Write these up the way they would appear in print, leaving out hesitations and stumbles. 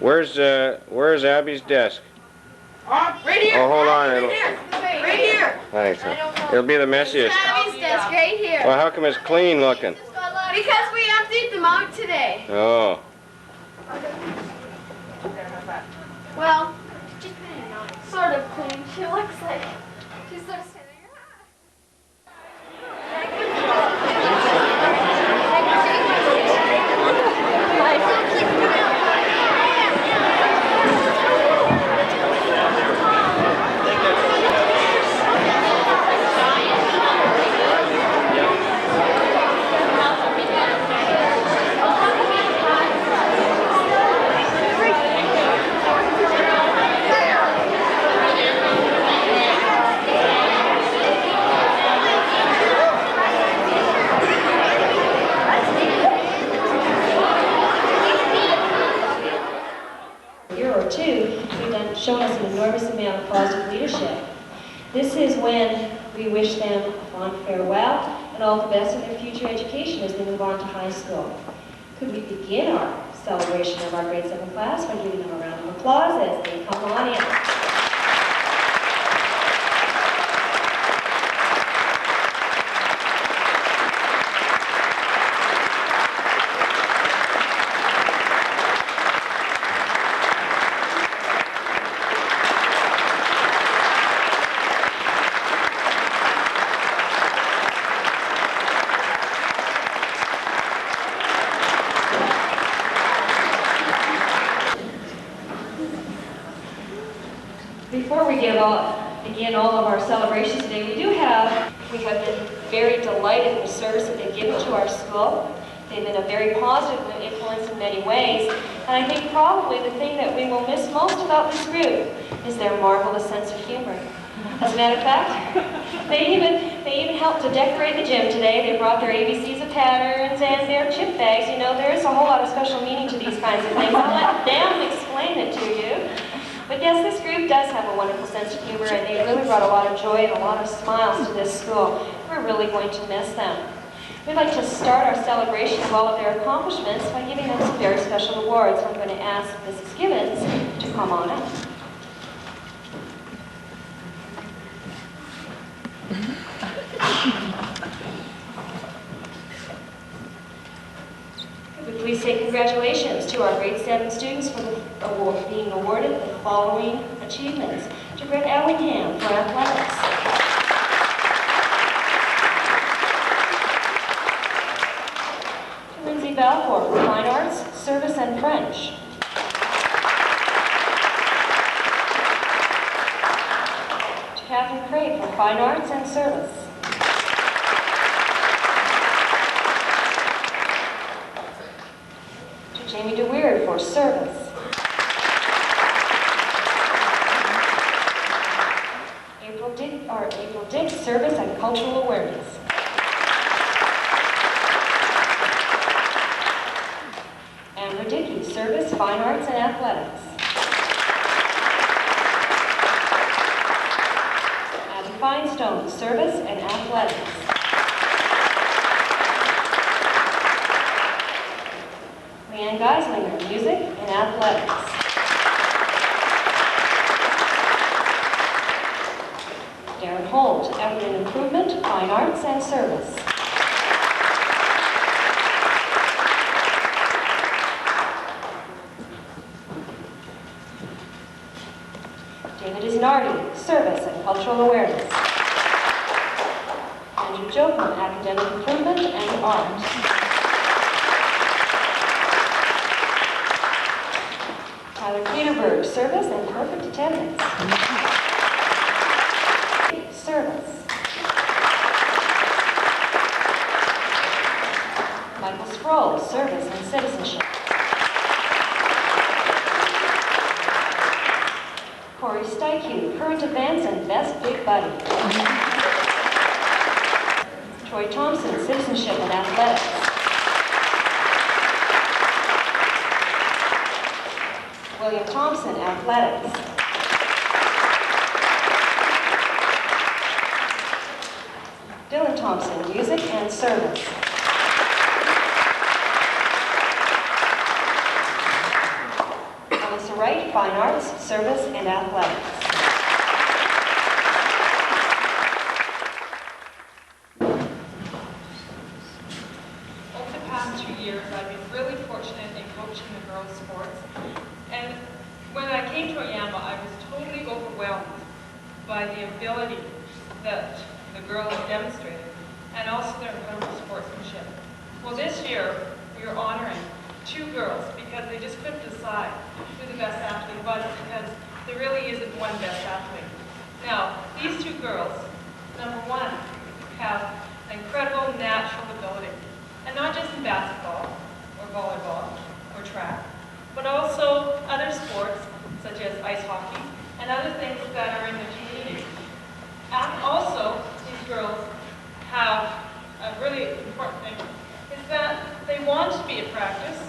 Where's Abby's desk? Right here. Oh, hold on. Right here. Thanks. It'll be the messiest. Abby's desk right here. Well, how come it's clean looking? Because we emptied them out today. Oh. Well, sort of clean. She looks like she's sort of standing. Shown us an enormous amount of positive leadership. This is when we wish them a fond farewell and all the best in their future education as they move on to high school. Could we begin our celebration of our grade 7 class by giving them a round of applause as they come on in. Before we begin all of our celebrations today, we have been very delighted in the service that they've given to our school. They've been a very positive influence in many ways, and I think probably the thing that we will miss most about this group is their marvelous sense of humor. As a matter of fact, they even helped to decorate the gym today. They brought their ABCs of patterns and their chip bags. You know, there is a whole lot of special meaning to these kinds of things. I'll let them explain it to you. But yes, this group does have a wonderful sense of humor, and they really brought a lot of joy and a lot of smiles to this school. We're really going to miss them. We'd like to start our celebration of all of their accomplishments by giving them some very special awards. I'm going to ask Mrs. Gibbons to come on up. Could we please say congratulations to our grade 7 students for being awarded the following achievements. To Brett Ellingham for athletics. To Lindsay Balfour for fine arts, service, and French. To Catherine Craig for fine arts and service. To Jamie DeWeerd for service. April Dick, service and cultural awareness. Amber Dickey, service, fine arts, and athletics. Adam Finestone, service and athletics. Leanne Geislinger, music and athletics. Darren Holt, effort and improvement, fine arts, and service. David Isnardi, service and cultural awareness. Andrew Jocham, academic improvement and art. Tyler Peterberg, service and perfect attendance. Service. Michael Sproul, service and citizenship. Corey Steichue, current events and best big buddy. Troy Thompson, citizenship and athletics. William Thompson, athletics. Dylan Thompson, music and service. Ellis fine arts, service, and athletics. Over the past 2 years, I've been really fortunate in coaching the girls' sports. And when I came to Oyama, I was totally overwhelmed by the ability that the girls demonstrated, and also their incredible sportsmanship. Well, this year, we are honoring 2 girls because they just couldn't decide who the best athlete was, because there really isn't one best athlete. Now, these 2 girls, number 1, have incredible natural ability, and not just in basketball or volleyball or track, but also other sports such as ice hockey and other things that are in the community. And also, these girls have a really important thing, is that they want to be at practice,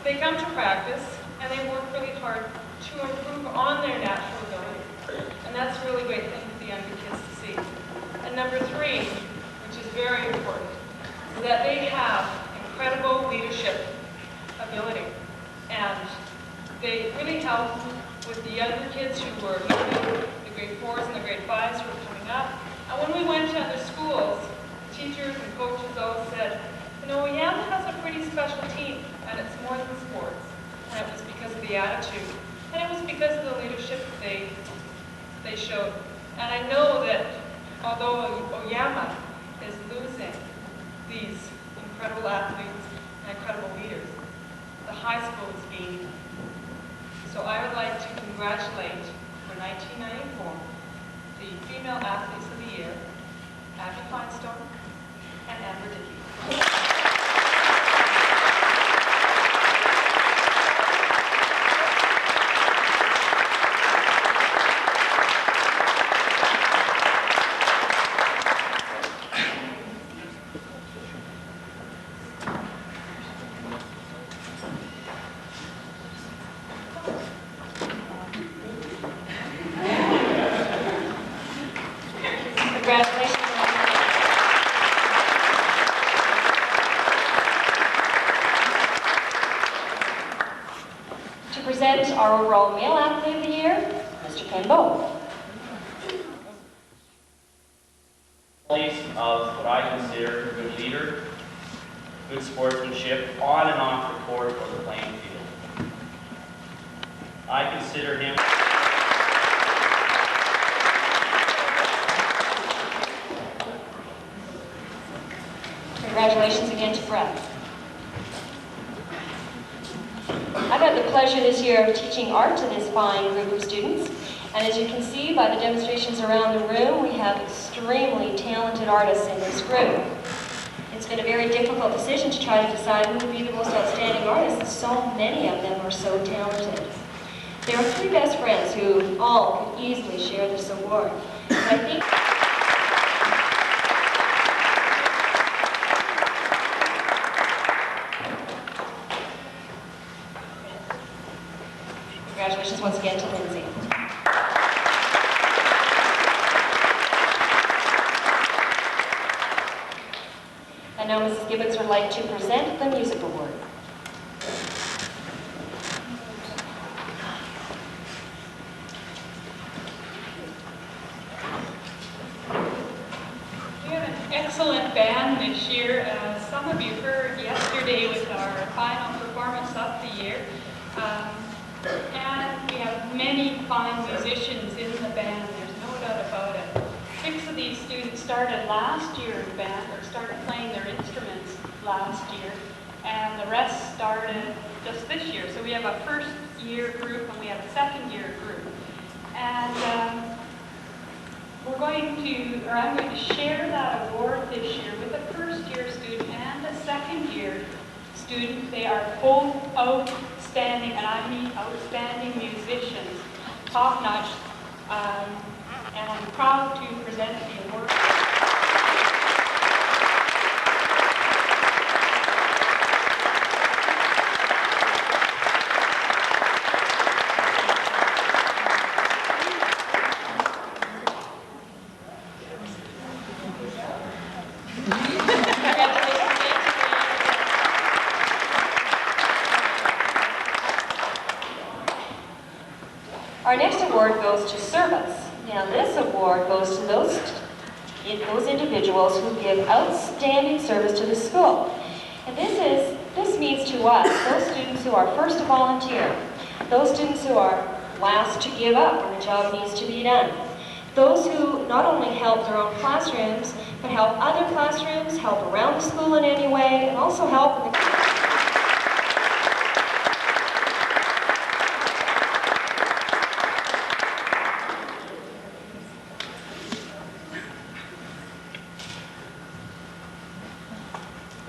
they come to practice, and they work really hard to improve on their natural ability. And that's a really great thing for the younger kids to see. And number 3, which is very important, is that they have incredible leadership ability. And they really help with the younger kids who were learning, the grade 4s and the grade 5s who were coming up. And when we went to other schools, the teachers and coaches all said, you know, Oyama has a pretty special team, and it's more than sports. And it was because of the attitude. And it was because of the leadership that they showed. And I know that although Oyama is losing these incredible athletes and incredible leaders, the high school is gaining. So I would like to congratulate, for 1994, the Female Athletes of the Year, Abby Feinstone and Amber Dickey. Congratulations. To present our overall Male Athlete of the Year, Mr. Ken Bowe. Qualities of what I consider a good leader, good sportsmanship on and off the court or the playing field. I consider him Congratulations again to Brett. I've had the pleasure this year of teaching art to this fine group of students, and as you can see by the demonstrations around the room, we have extremely talented artists in this group. It's been a very difficult decision to try to decide who would be the most outstanding artists. So many of them are so talented. There are 3 best friends who all could easily share this award. And I think congratulations once again to Lindsay. And now Mrs. Gibbons would like to present the music award. We have an excellent band this year. Some of you heard yesterday with our final performance of the year. And we have many fine musicians in the band, there's no doubt about it. 6 of these students started last year in the band, or started playing their instruments last year, and the rest started just this year. So we have a first-year group and we have a second-year group. And I'm going to share that award this year with a first-year student and a second-year student. They are both outstanding, and I mean outstanding musicians, top-notch, and I'm proud to present the award. Our next award goes to service. Now this award goes to those individuals who give outstanding service to the school. And this means to us, those students who are first to volunteer, those students who are last to give up when the job needs to be done, those who not only help their own classrooms, but help other classrooms, help around the school in any way, and also help in the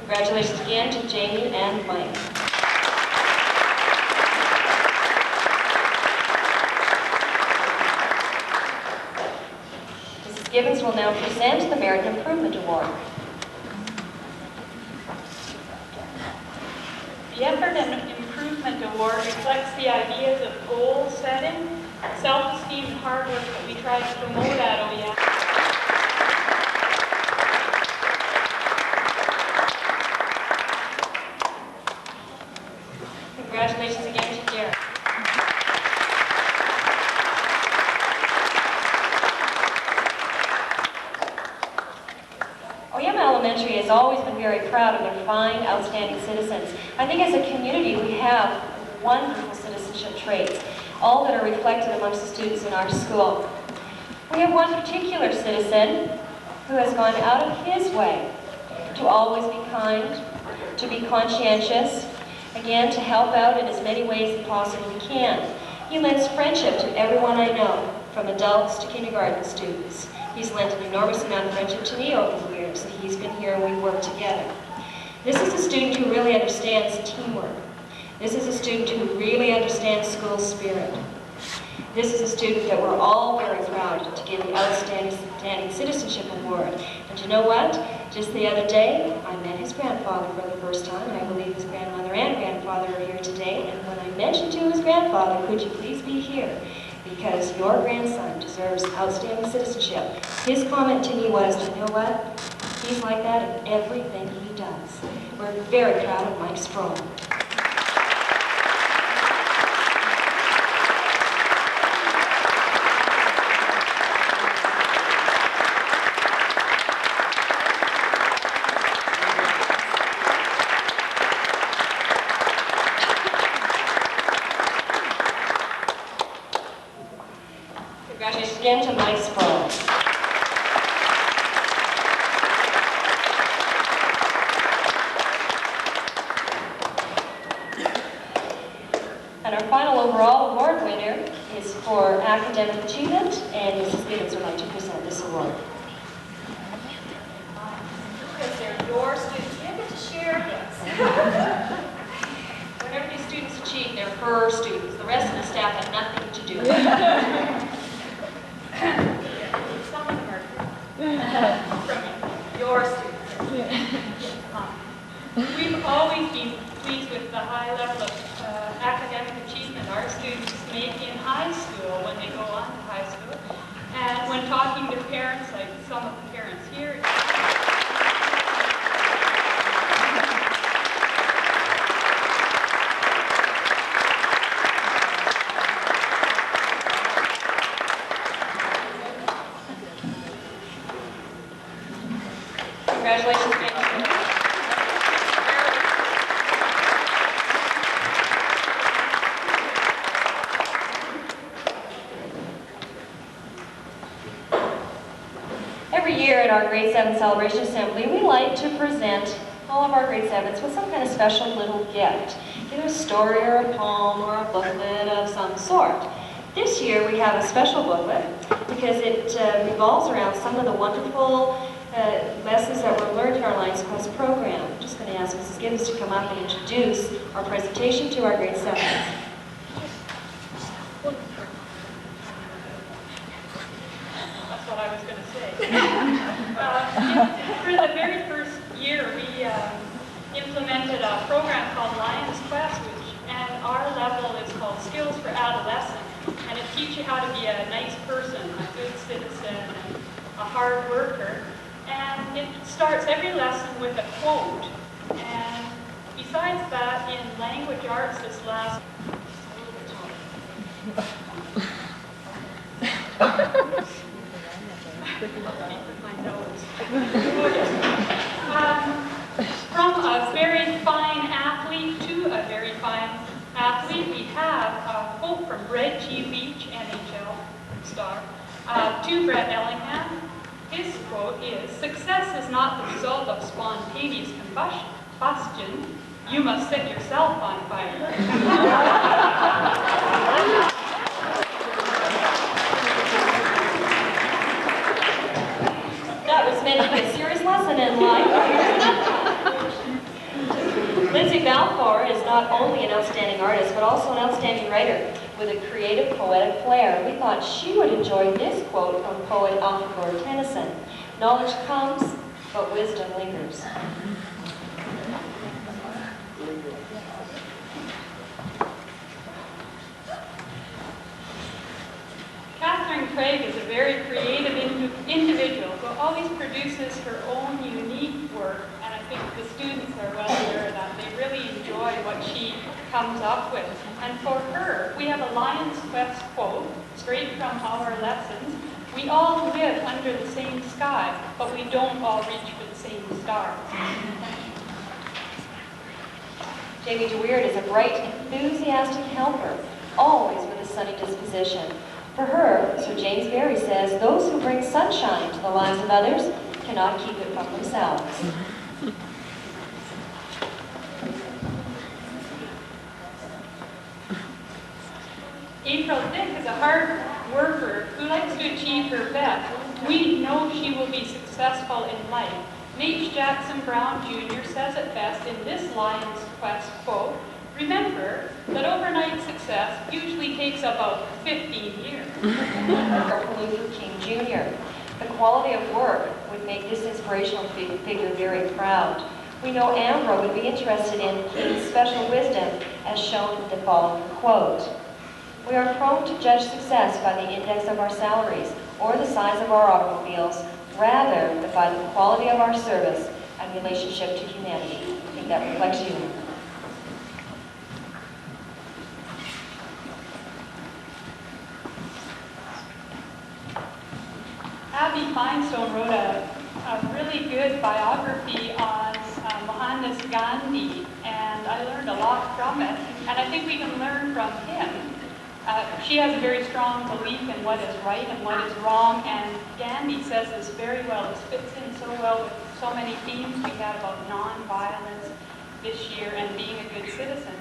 Congratulations again to Jamie and Mike. Mrs. Gibbons will now present the Merit Improvement Award. The Effort and Improvement Award reflects the ideas of goal setting, self-esteem, and hard work that we try to promote at Oyama. Congratulations again to Derek. Oyama Elementary has always been very proud of their fine, outstanding citizens. I think as a community we have wonderful citizenship traits, all that are reflected amongst the students in our school. We have one particular citizen who has gone out of his way to always be kind, to be conscientious, again, to help out in as many ways as possibly can. He lends friendship to everyone I know, from adults to kindergarten students. He's lent an enormous amount of friendship to me over the years that he's been here and we work together. This is a student who really understands teamwork. This is a student who really understands school spirit. This is a student that we're all very proud to give the Outstanding Citizenship Award. And you know what? Just the other day, I met his grandfather for the first time, and I believe his grandmother and grandfather are here today. And when I mentioned to his grandfather, could you please be here? Because your grandson deserves outstanding citizenship. His comment to me was, you know what? He's like that in everything he does. We're very proud of Mike Sproul. Congratulations again to Mike Sproul. And our final overall award winner is for academic achievement, and Mrs. Gibbons would like to present this award. Because they're your students, you get to share this. Whatever these students achieve, they're her students. The rest of the staff had nothing to do with it. Some of them are from your students. We've always been pleased with the high level of academic achievement our students make in high school when they go on to high school. And when talking to parents, like some of the parents here, Congratulations, Jane. Every year at our Grade 7 Celebration Assembly, we like to present all of our Grade 7s with some kind of special little gift. Either a story or a poem or a booklet of some sort. This year we have a special booklet because it revolves around some of the wonderful lessons that were learned in our Lions Quest program. I'm just going to ask Mrs. Gibbons to come up and introduce our presentation to our Grade 7s. that's what I was going to say. For the very first year, we implemented a program called Lions Quest, and our level is called Skills for Adolescents, and it teaches you how to be a nice person, a good citizen, and a hard worker. And it starts every lesson with a quote. And besides that, in language arts this last My nose. From a very fine athlete to a very fine athlete, we have a quote from Grad June, NHL star, to Brett Ellingham. His quote is, "Success is not the result of spontaneous combustion. You must set yourself on fire." That was meant to be a serious lesson in life. Lindsay Balfour is not only an outstanding artist, but also an outstanding writer with a creative, poetic flair. We thought she would enjoy this quote from poet Alfred Tennyson. "Knowledge comes, but wisdom lingers." Catherine Craig is a very creative individual who always produces her own unique work, and I think the students are well aware of that. They really enjoy what she comes up with. And for her, we have a Lion's Quest quote, straight from our lessons. "We all live under the same sky, but we don't all reach for the same stars." Jamie DeWeerd is a bright, enthusiastic helper, always with a sunny disposition. For her, Sir James Barrie says, "Those who bring sunshine to the lives of others cannot keep it from themselves." April Dick is a hard worker who likes to achieve her best. We know she will be successful in life. Nate Jackson Brown Jr. says it best in this Lion's Quest quote, "Remember that overnight success usually takes about 15 years." Martin Luther King Jr. The quality of work would make this inspirational figure very proud. We know Ambra would be interested in King's special wisdom, as shown in the following quote. "We are prone to judge success by the index of our salaries or the size of our automobiles, rather than by the quality of our service and relationship to humanity." I think that reflects you. Abby Feinstone wrote a really good biography on Mohandas Gandhi, and I learned a lot from it, and I think we can learn from him. She has a very strong belief in what is right and what is wrong, and Gandhi says this very well. This fits in so well with so many themes we had about nonviolence this year and being a good citizen.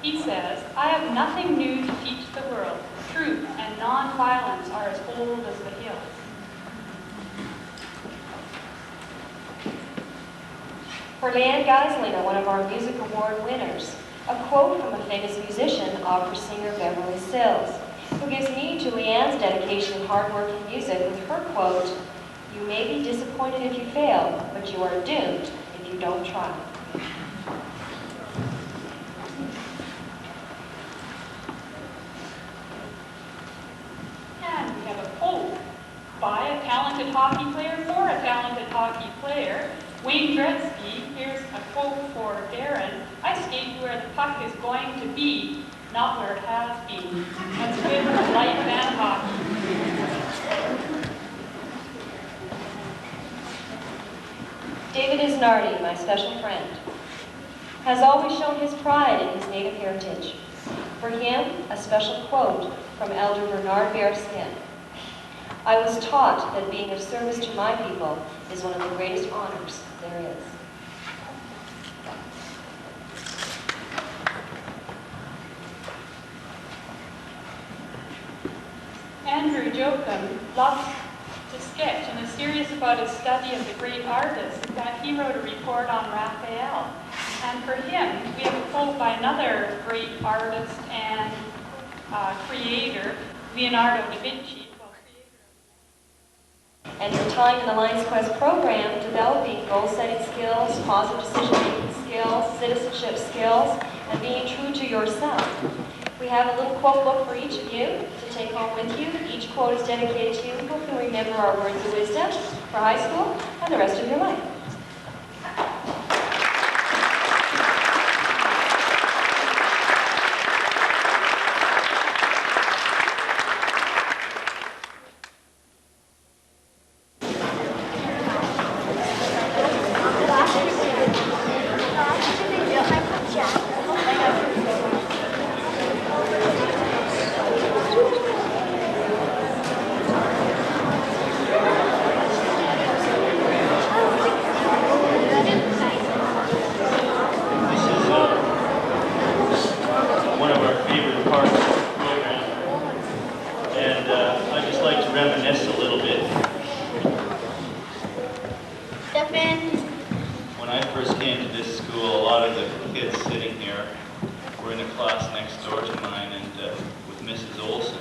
He says, "I have nothing new to teach the world. Truth and nonviolence are as old as the hills." For Leanne Geislina, one of our music award winners, a quote from a famous musician, opera singer Beverly Sills, who gives meaning to Leanne's dedication of hard work in music with her quote, "You may be disappointed if you fail, but you are doomed if you don't try." And we have a quote by a talented hockey player for a talented hockey player. Wayne Gretzky, here's a quote for Darren, "I skate where the puck is going to be, not where it has been." That's good for life and hockey. David Isnardi, my special friend, has always shown his pride in his native heritage. For him, a special quote from Elder Bernard Bearskin. "I was taught that being of service to my people is one of the greatest honors there is." Andrew Joachim loves to sketch and is serious about his study of the great artists. In fact, he wrote a report on Raphael. And for him, we have a quote by another great artist and creator, Leonardo da Vinci. And your time in the Lions Quest program, developing goal-setting skills, positive decision-making skills, citizenship skills, and being true to yourself. We have a little quote book for each of you to take home with you. Each quote is dedicated to you who can remember our words of wisdom for high school and the rest of your life. kids sitting here were in a class next door to mine and with Mrs. Olson.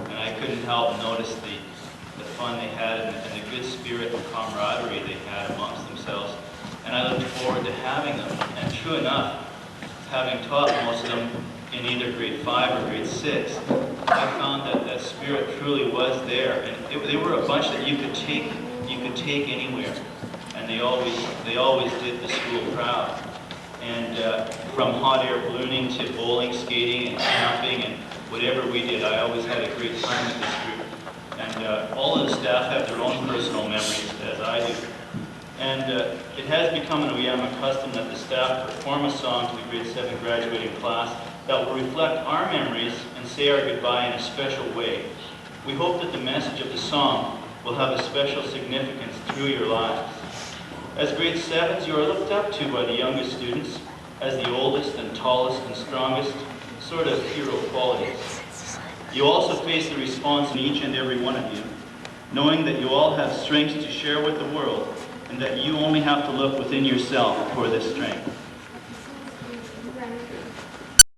And I couldn't help notice the fun they had and the good spirit and camaraderie they had amongst themselves. And I looked forward to having them. And true enough, having taught most of them in either grade 5 or grade 6, I found that that spirit truly was there. And they were a bunch that you could take anywhere. And they always did the school proud. And from hot air ballooning to bowling, skating, and camping, and whatever we did, I always had a great time with this group. And all of the staff have their own personal memories, as I do. And it has become an Oyama custom that the staff perform a song to the grade 7 graduating class that will reflect our memories and say our goodbye in a special way. We hope that the message of the song will have a special significance through your lives. As grade 7s, you are looked up to by the youngest students as the oldest and tallest and strongest, sort of hero qualities. You also face the response in each and every one of you, knowing that you all have strengths to share with the world and that you only have to look within yourself for this strength.